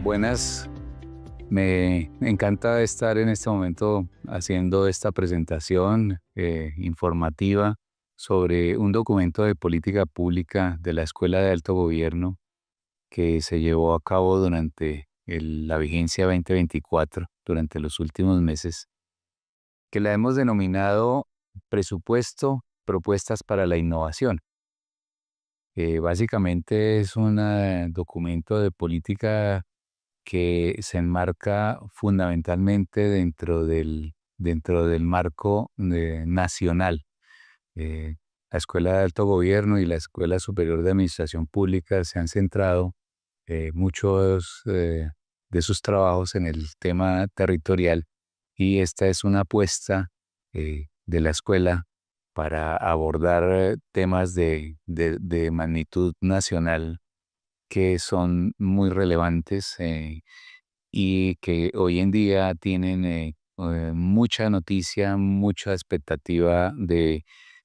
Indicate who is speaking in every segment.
Speaker 1: Buenas, me encanta estar en este momento haciendo esta presentación informativa sobre un documento de política pública de la Escuela de Alto Gobierno que se llevó a cabo durante la vigencia 2024, durante los últimos meses, que la hemos denominado Presupuesto, Propuestas para la Innovación. Básicamente es un documento de política que se enmarca fundamentalmente dentro del marco nacional. Eh, la Escuela de Alto Gobierno y la Escuela Superior de Administración Pública se han centrado muchos de sus trabajos en el tema territorial, y esta es una apuesta de la escuela para abordar temas de magnitud nacional que son muy relevantes y que hoy en día tienen mucha noticia, mucha expectativa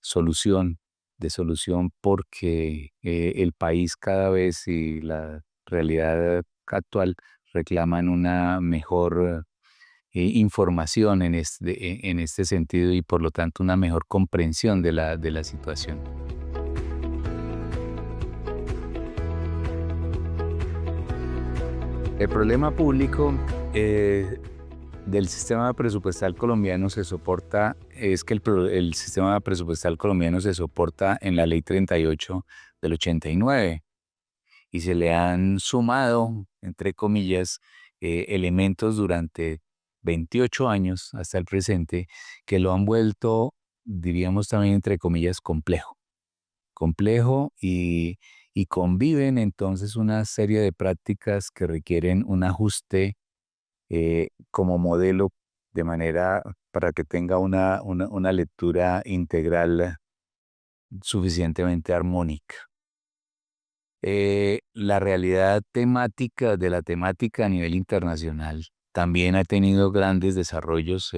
Speaker 1: solución, de solución, porque el país cada vez y la realidad actual reclaman una mejor información en este sentido, y por lo tanto una mejor comprensión de la situación. El problema público del sistema presupuestal colombiano es que el sistema presupuestal colombiano se soporta en la Ley 38 del 89, y se le han sumado, entre comillas, elementos durante 28 años hasta el presente que lo han vuelto, diríamos también, entre comillas, complejo, y conviven entonces una serie de prácticas que requieren un ajuste como modelo, de manera para que tenga una lectura integral suficientemente armónica. La realidad temática de la temática a nivel internacional también ha tenido grandes desarrollos.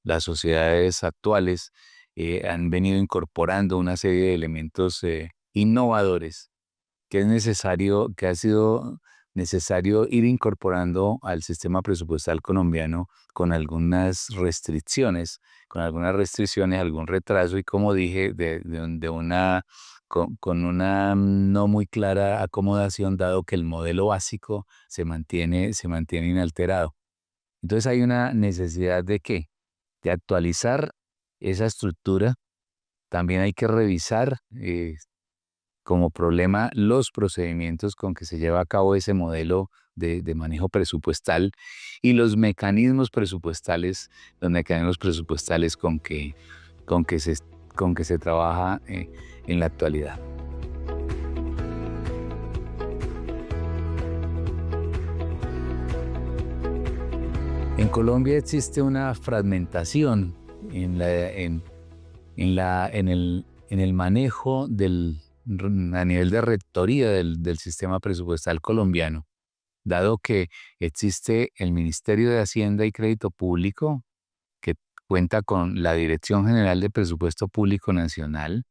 Speaker 1: Las sociedades actuales han venido incorporando una serie de elementos innovadores que ha sido necesario ir incorporando al sistema presupuestal colombiano con algunas restricciones, algún retraso y, como dije, con una no muy clara acomodación, dado que el modelo básico se mantiene inalterado. Entonces hay una necesidad ¿de qué? De actualizar esa estructura. También hay que revisar como problema los procedimientos con que se lleva a cabo ese modelo de manejo presupuestal, y los mecanismos presupuestales con que se, con que se trabaja en la actualidad. En Colombia existe una fragmentación en el manejo a nivel de rectoría del sistema presupuestal colombiano, dado que existe el Ministerio de Hacienda y Crédito Público, que cuenta con la Dirección General de Presupuesto Público Nacional,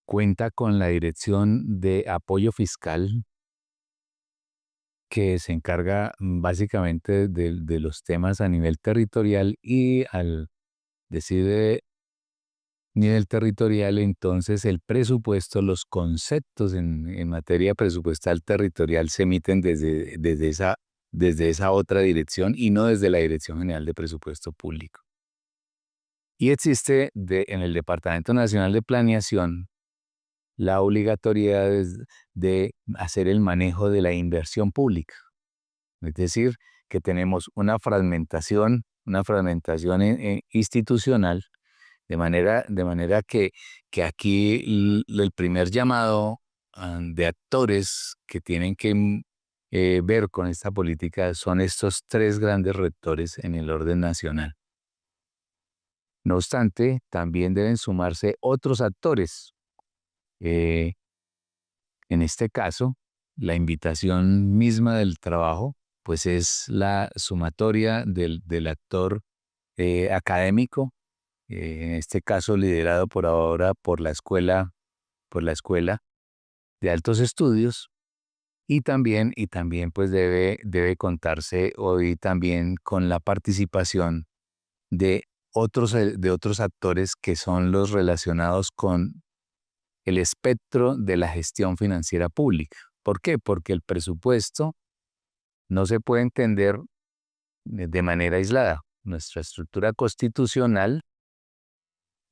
Speaker 1: cuenta con la Dirección de Apoyo Fiscal, que se encarga básicamente de los temas a nivel territorial, y al decide nivel territorial, entonces el presupuesto, los conceptos en materia presupuestal territorial se emiten desde esa otra dirección, y no desde la Dirección General de Presupuesto Público. Y existe en el Departamento Nacional de Planeación la obligatoriedad de hacer el manejo de la inversión pública. Es decir, que tenemos una fragmentación institucional, de manera que aquí el primer llamado de actores que tienen que ver con esta política son estos tres grandes rectores en el orden nacional. No obstante, también deben sumarse otros actores. Eh, en este caso, la invitación misma del trabajo, pues, es la sumatoria del actor académico, en este caso liderado por ahora por la Escuela de Altos Estudios, y también pues debe contarse hoy también con la participación de de otros actores que son los relacionados con el espectro de la gestión financiera pública. ¿Por qué? Porque el presupuesto no se puede entender de manera aislada. Nuestra estructura constitucional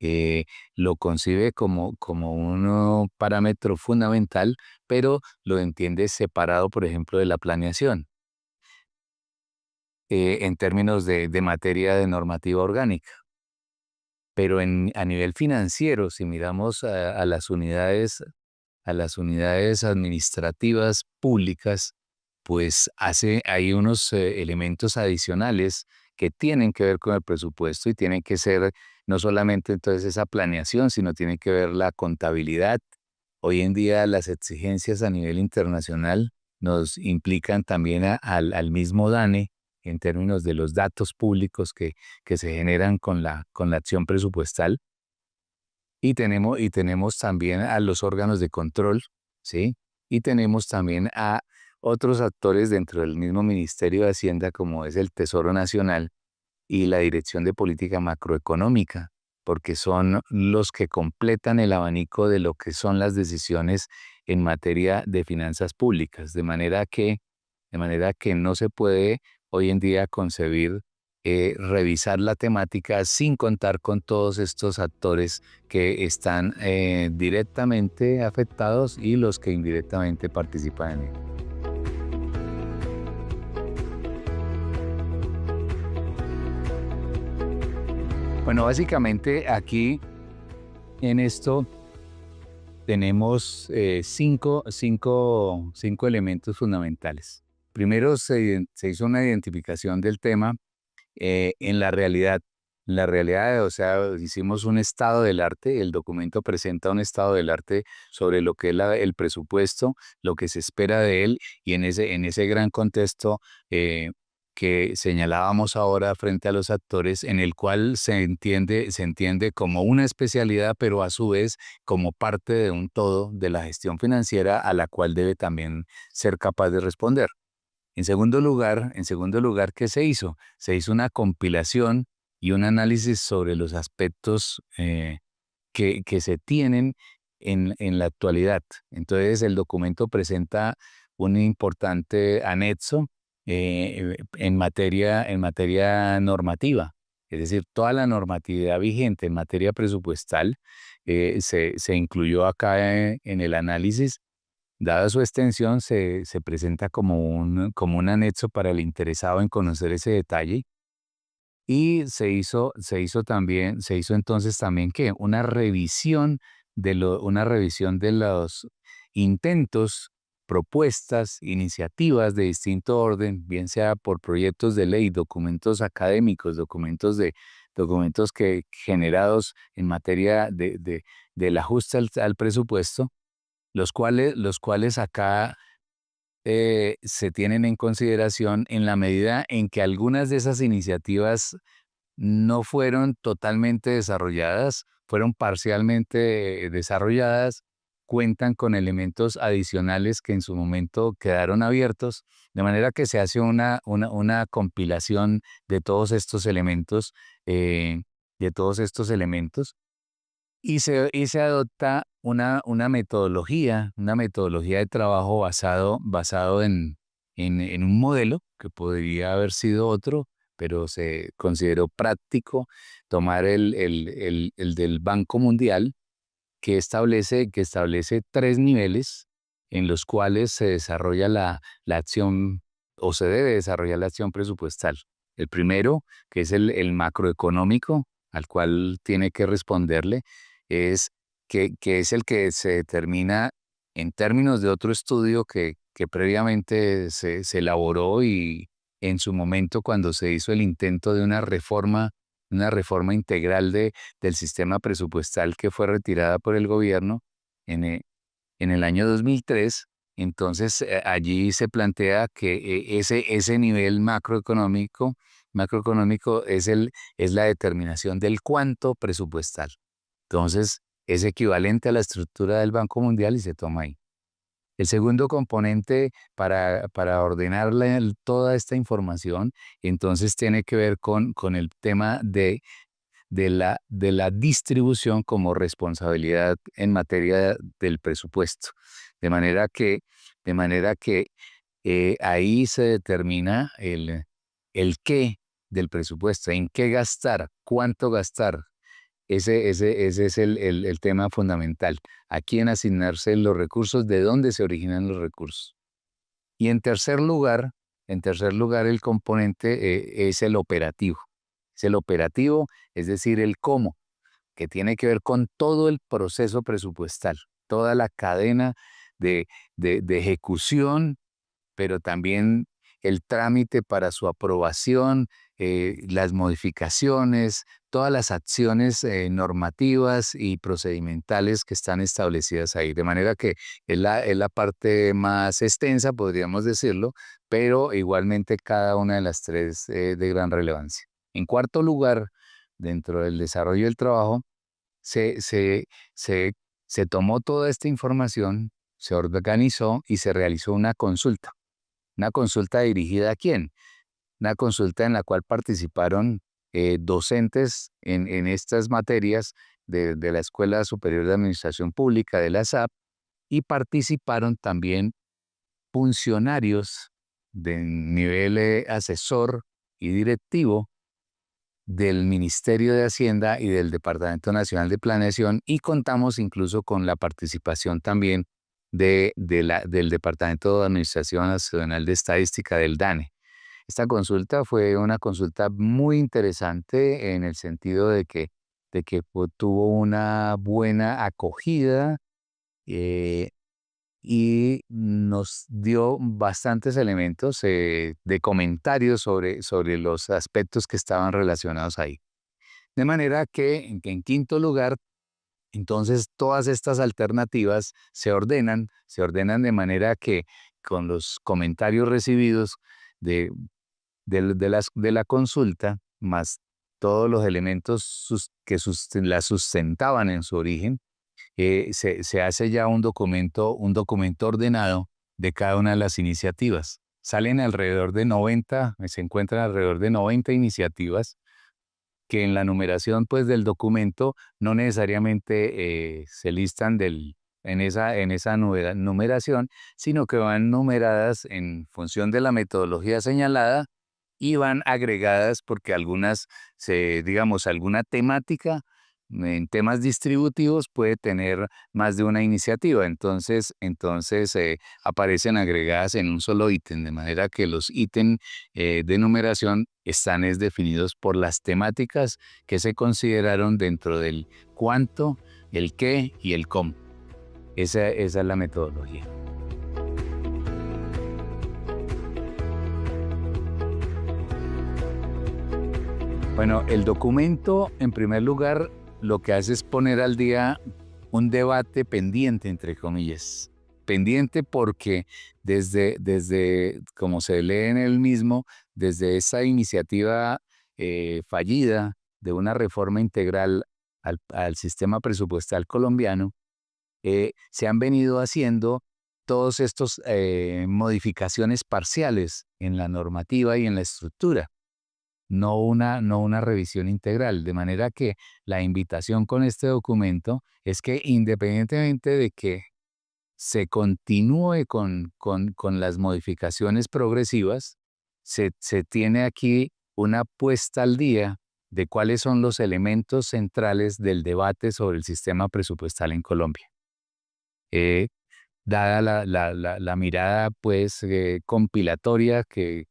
Speaker 1: eh, lo concibe como un parámetro fundamental, pero lo entiende separado, por ejemplo, de la planeación, en términos de materia de normativa orgánica. Pero a nivel financiero, si miramos a las unidades administrativas públicas, pues hay unos elementos adicionales que tienen que ver con el presupuesto y tienen que ser no solamente entonces esa planeación, sino tiene que ver la contabilidad. Hoy en día las exigencias a nivel internacional nos implican también al mismo DANE en términos de los datos públicos que se generan con la acción presupuestal. Y tenemos también a los órganos de control, ¿sí? Y tenemos también a otros actores dentro del mismo Ministerio de Hacienda, como es el Tesoro Nacional y la Dirección de Política Macroeconómica, porque son los que completan el abanico de lo que son las decisiones en materia de finanzas públicas, de manera que no se puede hoy en día concebir revisar la temática sin contar con todos estos actores que están directamente afectados y los que indirectamente participan en él. Bueno, básicamente aquí en esto tenemos cinco elementos fundamentales. Primero se hizo una identificación del tema en la realidad. La realidad, o sea, hicimos un estado del arte, el documento presenta un estado del arte sobre lo que es el presupuesto, lo que se espera de él, y en ese gran contexto que señalábamos ahora frente a los actores, en el cual se entiende como una especialidad, pero a su vez como parte de un todo de la gestión financiera a la cual debe también ser capaz de responder. En segundo lugar, ¿qué se hizo? Se hizo una compilación y un análisis sobre los aspectos que se tienen en la actualidad. Entonces, el documento presenta un importante anexo en materia normativa. Es decir, toda la normatividad vigente en materia presupuestal se incluyó acá en el análisis. Dada su extensión, se presenta como un anexo para el interesado en conocer ese detalle. Y se hizo entonces también ¿qué? Una revisión de los intentos, propuestas, iniciativas de distinto orden, bien sea por proyectos de ley, documentos académicos, documentos que generados en materia del ajuste al presupuesto, los cuales acá se tienen en consideración en la medida en que algunas de esas iniciativas no fueron totalmente desarrolladas, fueron parcialmente desarrolladas, cuentan con elementos adicionales que en su momento quedaron abiertos, de manera que se hace una compilación de todos estos elementos, eh, de todos estos elementos, y se adopta una metodología de trabajo basado en un modelo que podría haber sido otro, pero se consideró práctico tomar el del Banco Mundial, que establece 3 niveles en los cuales se desarrolla la acción o se debe desarrollar la acción presupuestal. El primero, que es el macroeconómico, al cual tiene que responderle, es que es el que se determina en términos de otro estudio que previamente se elaboró y en su momento cuando se hizo el intento de una reforma integral del sistema presupuestal que fue retirada por el gobierno en, en el año 2003. Entonces, allí se plantea que ese nivel macroeconómico es la determinación del cuánto presupuestal. Entonces, es equivalente a la estructura del Banco Mundial y se toma ahí. El segundo componente para ordenar toda esta información, entonces tiene que ver con el tema de la distribución como responsabilidad en materia del presupuesto. De manera que, de manera que ahí se determina el qué del presupuesto, en qué gastar, cuánto gastar. Ese es el tema fundamental. A quién asignarse los recursos, de dónde se originan los recursos. Y en tercer lugar, el componente es el operativo. Es el operativo, es decir, el cómo, que tiene que ver con todo el proceso presupuestal, toda la cadena de ejecución, pero también el trámite para su aprobación, las modificaciones, todas las acciones normativas y procedimentales que están establecidas ahí. De manera que es la parte más extensa, podríamos decirlo, pero igualmente cada una de las tres de gran relevancia. En cuarto lugar, dentro del desarrollo del trabajo, se, se, se, se tomó toda esta información, se organizó y se realizó una consulta. ¿Una consulta dirigida a quién? Una consulta en la cual participaron docentes en estas materias de la Escuela Superior de Administración Pública, de la SAP, y participaron también funcionarios de nivel asesor y directivo del Ministerio de Hacienda y del Departamento Nacional de Planeación, y contamos incluso con la participación también del Departamento de Administración Nacional de Estadística del DANE. Esta consulta fue una consulta muy interesante en el sentido de que tuvo una buena acogida, eh, y nos dio bastantes elementos de comentarios sobre los aspectos que estaban relacionados ahí. De manera que en quinto lugar, entonces todas estas alternativas se ordenan de manera que con los comentarios recibidos de, de la consulta, más todos los elementos la sustentaban en su origen, se hace ya un documento ordenado de cada una de las iniciativas. Se encuentran alrededor de 90 iniciativas que en la numeración, pues, del documento no necesariamente se listan en esa numeración, sino que van numeradas en función de la metodología señalada y van agregadas porque digamos, alguna temática en temas distributivos puede tener más de una iniciativa. Entonces aparecen agregadas en un solo ítem, de manera que los ítems de numeración están definidos por las temáticas que se consideraron dentro del cuánto, el qué y el cómo. Esa es la metodología. Bueno, el documento, en primer lugar, lo que hace es poner al día un debate pendiente, entre comillas. Pendiente porque como se lee en el mismo, desde esa iniciativa fallida de una reforma integral al sistema presupuestal colombiano, se han venido haciendo todos estos modificaciones parciales en la normativa y en la estructura, no una revisión integral. De manera que la invitación con este documento es que, independientemente de que se continúe con las modificaciones progresivas, se tiene aquí una puesta al día de cuáles son los elementos centrales del debate sobre el sistema presupuestal en Colombia. Eh, Dada la mirada, pues, compilatoria que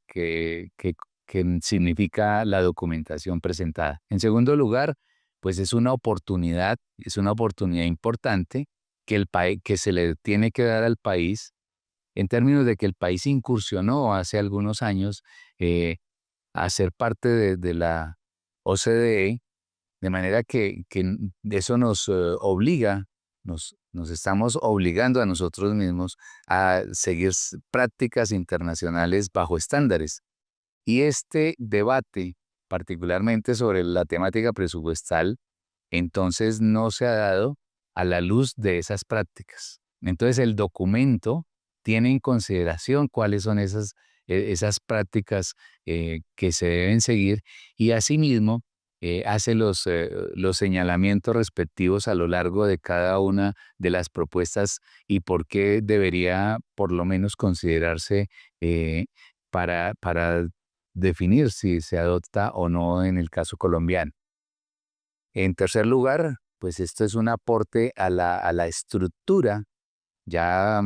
Speaker 1: significa la documentación presentada. En segundo lugar, pues es una oportunidad importante que se le tiene que dar al país, en términos de que el país incursionó hace algunos años a ser parte de la OCDE, de manera que eso nos obliga, nos estamos obligando a nosotros mismos a seguir prácticas internacionales bajo estándares. Y este debate, particularmente sobre la temática presupuestal, entonces no se ha dado a la luz de esas prácticas. Entonces el documento tiene en consideración cuáles son esas prácticas que se deben seguir y asimismo hace los señalamientos respectivos a lo largo de cada una de las propuestas y por qué debería por lo menos considerarse eh, para definir si se adopta o no en el caso colombiano. En tercer lugar, pues esto es un aporte a la estructura ya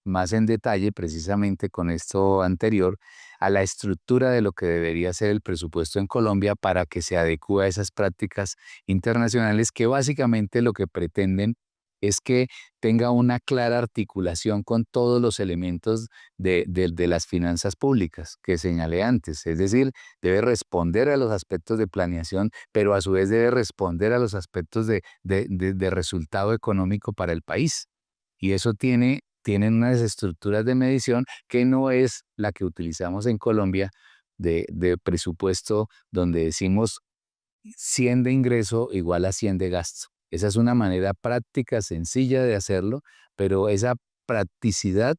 Speaker 1: más en detalle, precisamente con esto anterior, a la estructura de lo que debería ser el presupuesto en Colombia para que se adecue a esas prácticas internacionales que básicamente lo que pretenden es que tenga una clara articulación con todos los elementos de las finanzas públicas que señalé antes. Es decir, debe responder a los aspectos de planeación, pero a su vez debe responder a los aspectos de resultado económico para el país. Y eso tienen unas estructuras de medición que no es la que utilizamos en Colombia de presupuesto donde decimos 100 de ingreso igual a 100 de gasto. Esa es una manera práctica, sencilla de hacerlo, pero esa practicidad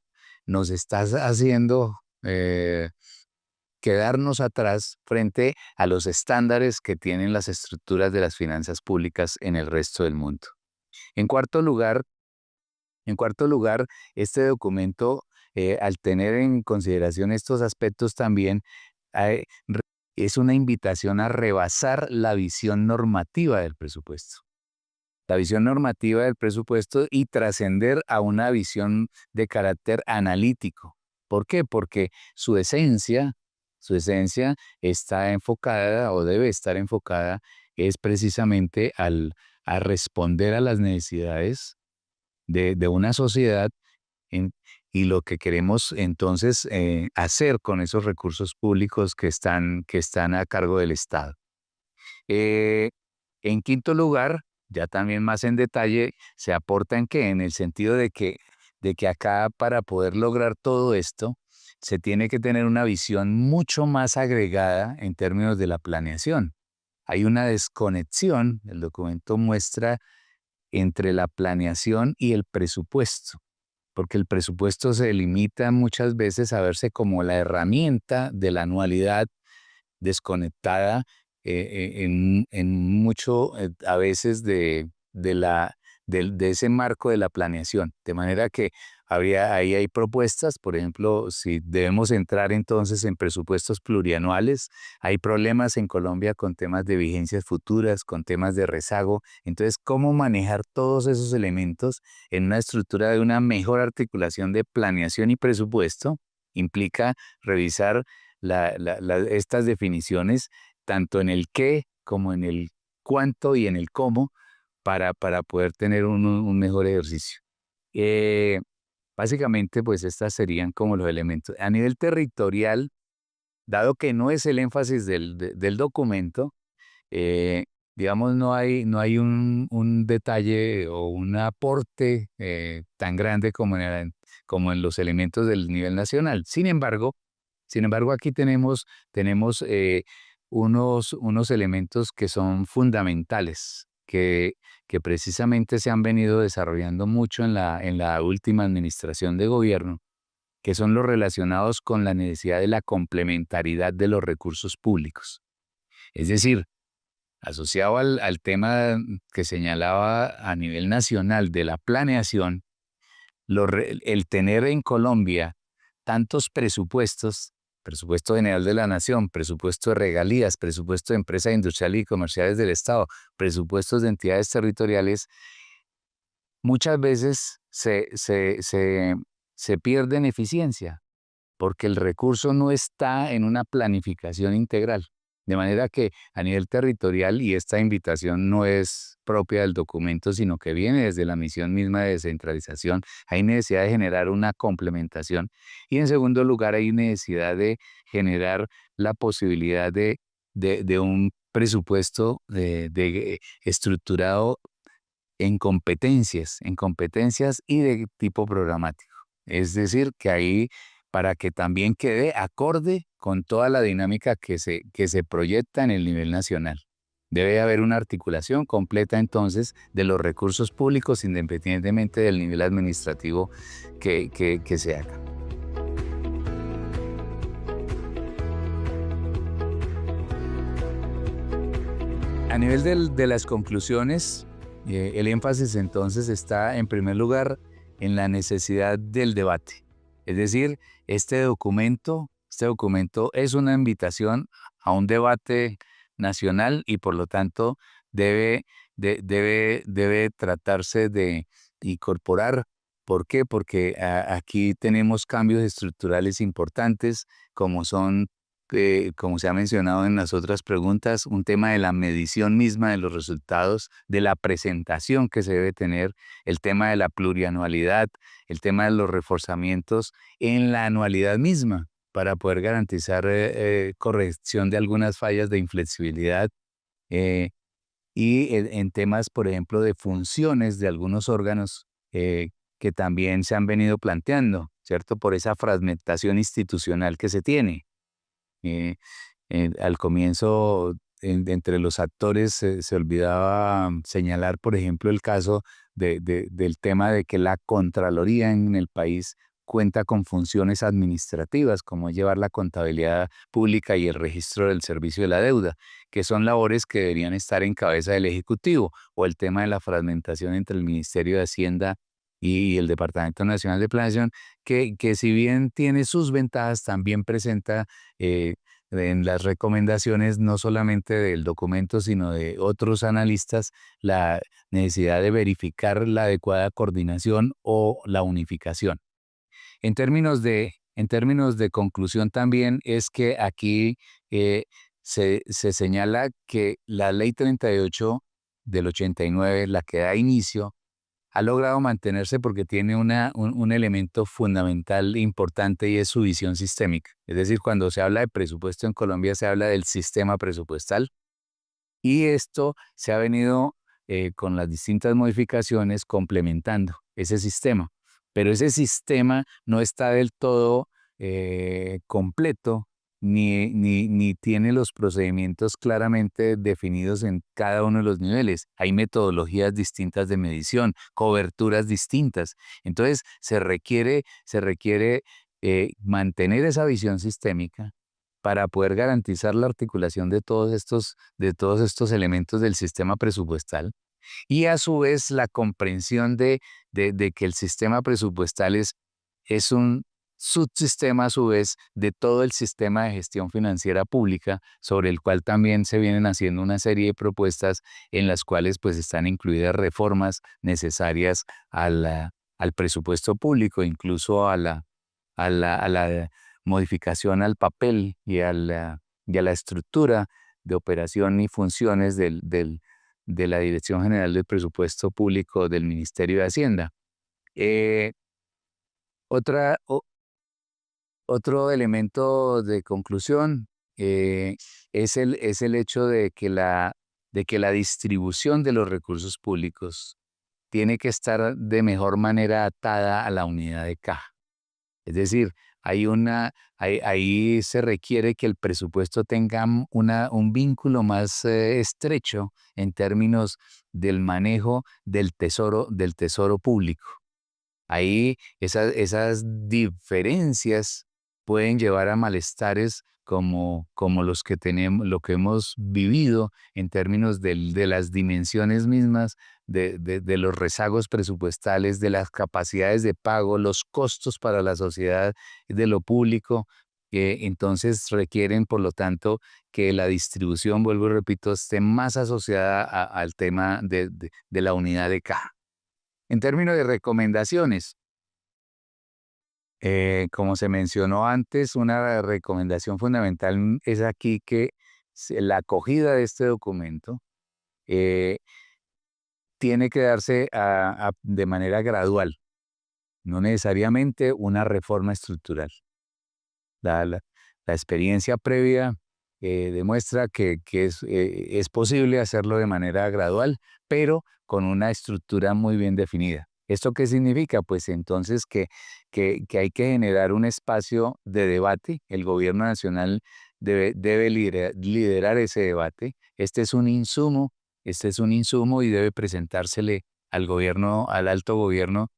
Speaker 1: nos está haciendo quedarnos atrás frente a los estándares que tienen las estructuras de las finanzas públicas en el resto del mundo. En cuarto lugar, en cuarto lugar, este documento, al tener en consideración estos aspectos también, eh, re- es una invitación a rebasar la visión normativa del presupuesto. La visión normativa del presupuesto y trascender a una visión de carácter analítico. ¿Por qué? Porque su esencia está enfocada o debe estar enfocada es precisamente a responder a las necesidades de una sociedad en- y lo que queremos entonces hacer con esos recursos públicos que están a cargo del Estado. Eh, en quinto lugar, ya también más en detalle, se aporta en qué, en el sentido de que acá para poder lograr todo esto, se tiene que tener una visión mucho más agregada en términos de la planeación. Hay una desconexión, el documento muestra, entre la planeación y el presupuesto porque el presupuesto se limita muchas veces a verse como la herramienta de la anualidad desconectada en mucho, a veces, de ese marco de la planeación. De manera que ahí hay propuestas, por ejemplo, si debemos entrar entonces en presupuestos plurianuales, hay problemas en Colombia con temas de vigencias futuras, con temas de rezago. Entonces, ¿cómo manejar todos esos elementos en una estructura de una mejor articulación de planeación y presupuesto? Implica revisar estas definiciones tanto en el qué como en el cuánto y en el cómo para poder tener un mejor ejercicio. Eh, Básicamente, pues estas serían como los elementos. A nivel territorial, dado que no es el énfasis del documento, eh, digamos, no hay un detalle o un aporte tan grande como en los elementos del nivel nacional. Sin embargo, aquí tenemos unos elementos que son fundamentales, que precisamente se han venido desarrollando mucho en la última administración de gobierno, que son los relacionados con la necesidad de la complementariedad de los recursos públicos. Es decir, asociado al tema que señalaba a nivel nacional de la planeación, el tener en Colombia tantos presupuestos, presupuesto general de la nación, presupuesto de regalías, presupuesto de empresas industriales y comerciales del Estado, presupuestos de entidades territoriales, muchas veces se pierde en eficiencia porque el recurso no está en una planificación integral. De manera que a nivel territorial, y esta invitación no es propia del documento, sino que viene desde la misión misma de descentralización, hay necesidad de generar una complementación. Y en segundo lugar, hay necesidad de generar la posibilidad de un presupuesto estructurado en competencias y de tipo programático. Es decir, que ahí, para que también quede acorde con toda la dinámica que se proyecta en el nivel nacional. Debe haber una articulación completa entonces de los recursos públicos independientemente del nivel administrativo que se haga. A nivel de las conclusiones, el énfasis entonces está en primer lugar en la necesidad del debate. Es decir, este documento es una invitación a un debate nacional y por lo tanto debe tratarse de incorporar. ¿Por qué? Porque aquí tenemos cambios estructurales importantes como son como se ha mencionado en las otras preguntas, un tema de la medición misma de los resultados, de la presentación que se debe tener, el tema de la plurianualidad, el tema de los reforzamientos en la anualidad misma para poder garantizar corrección de algunas fallas de inflexibilidad eh, y en temas, por ejemplo, de funciones de algunos órganos que también se han venido planteando, ¿cierto? Por esa fragmentación institucional que se tiene. Eh, Al comienzo, de entre los actores se olvidaba señalar, por ejemplo, el caso del tema de que la Contraloría en el país cuenta con funciones administrativas, como llevar la contabilidad pública y el registro del servicio de la deuda, que son labores que deberían estar en cabeza del Ejecutivo, o el tema de la fragmentación entre el Ministerio de Hacienda y el Departamento Nacional de Planeación, que si bien tiene sus ventajas, también presenta eh, en las recomendaciones no solamente del documento, sino de otros analistas, la necesidad de verificar la adecuada coordinación o la unificación. En términos de conclusión también es que aquí eh, se señala que la Ley 38 del 89, la que da inicio, ha logrado mantenerse porque tiene un elemento fundamental e importante y es su visión sistémica. Es decir, cuando se habla de presupuesto en Colombia se habla del sistema presupuestal y esto se ha venido con las distintas modificaciones complementando ese sistema. Pero ese sistema no está del todo completo ni tiene los procedimientos claramente definidos en cada uno de los niveles. Hay metodologías distintas de medición, coberturas distintas. Entonces, se requiere mantener esa visión sistémica para poder garantizar la articulación de todos estos elementos del sistema presupuestal y a su vez la comprensión de que el sistema presupuestal es un subsistema a su vez de todo el sistema de gestión financiera pública sobre el cual también se vienen haciendo una serie de propuestas en las cuales pues están incluidas reformas necesarias al presupuesto público, incluso a la modificación al papel y a la estructura de operación y funciones de la Dirección General del Presupuesto Público del Ministerio de Hacienda. Eh, otra, o- Otro elemento de conclusión es el hecho de que la distribución de los recursos públicos tiene que estar de mejor manera atada a la unidad de caja. Es decir, ahí se requiere que el presupuesto tenga un vínculo más estrecho en términos del manejo del tesoro público. Ahí esas diferencias pueden llevar a malestares como lo que hemos vivido en términos de las dimensiones mismas de los rezagos presupuestales, de las capacidades de pago, los costos para la sociedad de lo público, que entonces requieren, por lo tanto, que la distribución, vuelvo y repito, esté más asociada al tema de la unidad de caja. En términos de recomendaciones, como se mencionó antes, una recomendación fundamental es aquí que la acogida de este documento eh, tiene que darse de manera gradual, no necesariamente una reforma estructural. La experiencia previa demuestra que es posible hacerlo de manera gradual, pero con una estructura muy bien definida. ¿Esto qué significa? Pues entonces que hay que generar un espacio de debate. El gobierno nacional debe liderar ese debate. Este es un insumo y debe presentársele al gobierno, al alto gobierno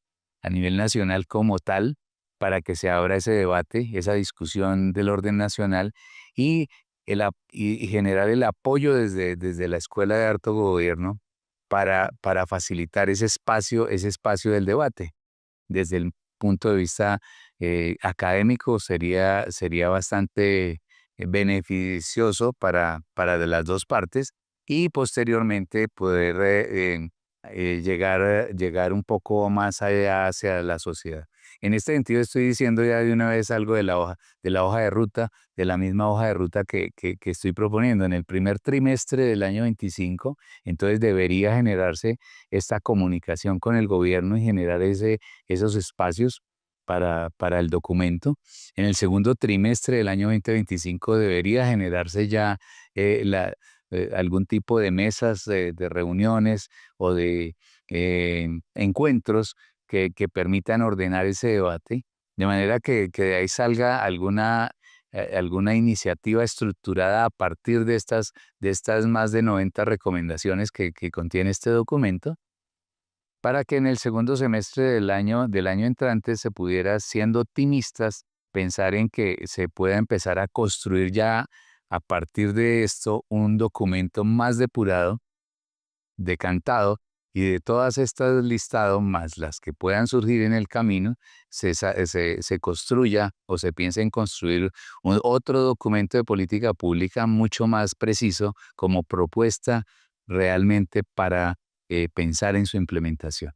Speaker 1: a nivel nacional como tal, para que se abra ese debate, esa discusión del orden nacional y, y generar el apoyo desde la Escuela de Alto Gobierno para facilitar ese espacio del debate. Desde el punto de vista académico sería bastante beneficioso para de las dos partes y posteriormente poder llegar un poco más allá hacia la sociedad. En este sentido estoy diciendo ya de una vez algo de la hoja de ruta, de la misma hoja de ruta que estoy proponiendo. En el primer trimestre del año 25, entonces debería generarse esta comunicación con el gobierno y generar esos espacios para el documento. En el segundo trimestre del año 2025 debería generarse ya algún tipo de mesas de reuniones o de encuentros que permitan ordenar ese debate, de manera que de ahí salga alguna iniciativa estructurada a partir de estas más de 90 recomendaciones que contiene este documento, para que en el segundo semestre del año entrante se pudiera, siendo optimistas, pensar en que se pueda empezar a construir ya a partir de esto un documento más depurado, decantado, y de todas estas listados más las que puedan surgir en el camino, se construya o se piense en construir otro documento de política pública mucho más preciso como propuesta realmente para pensar en su implementación.